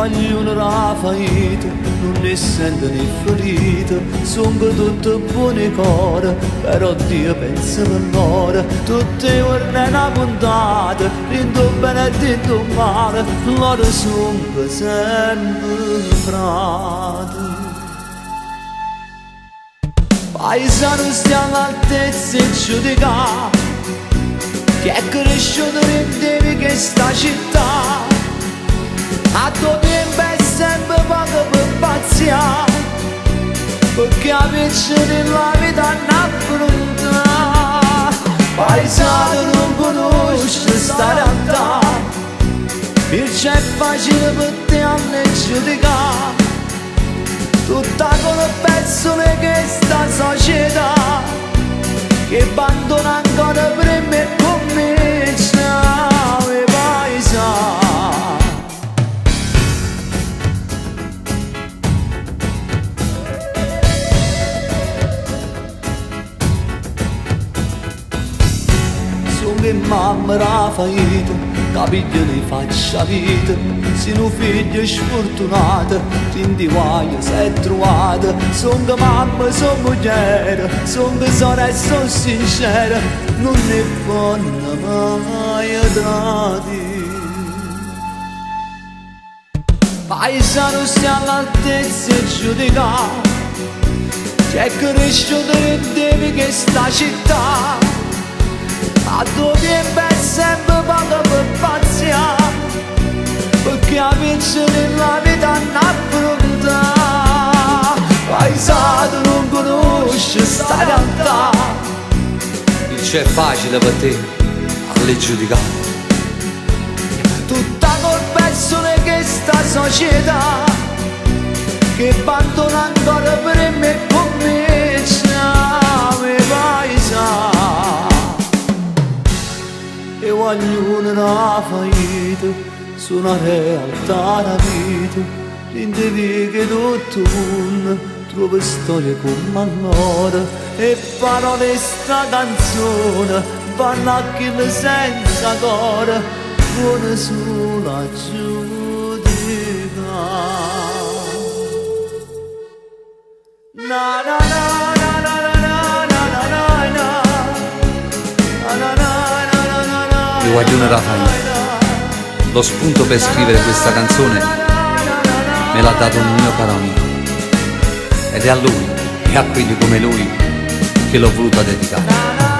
ognuno la faita, non ne sente né ferita, sono tutte buone core, però Dio pensa per loro, tutte le giorni una puntata, dentro bene e dentro male, loro sono sempre frati. Paesano stiamo all'altezza e giudicare, che è cresciuto in questa città, a tuo tempo è sempre poco per paziare, perché a vincere nella vita non affronta. Paesano non conosce sta realtà, perciò è facile per te a me giudicare tutta quella persone che sta società, che abbandona ancora prima e comincia e paesano. Che mamma la faita, capiglia di faccia vita, se un figlio è sfortunato, quindi guaio si è trovata, son che mamma, son moglie, son che sorella e son sincera, non ne fanno mai tradire. Paesano stiamo all'altezza e giudicare, c'è cresciuto in che sta città, a tuo tempo è sempre poco per paziare, perché a vincere nella vita non affronta. Paesano non conosce sta realtà, Perciò è facile per te a le giudicare tutta colpa persone che sta società, che abbandona ancora per me e comincia e paesano. E ognuno la faita, su una realtà la vita, l'indevi che tutto il mondo trova storie come allora, e parole sta canzone vanno a chi senza cuore, buona solo a giudicare. Na na na na na na na na na na. Io Guaglione Raffaele, lo spunto per scrivere questa canzone me l'ha dato un mio caro amico, ed è a lui e a quelli come lui che l'ho voluta dedicare.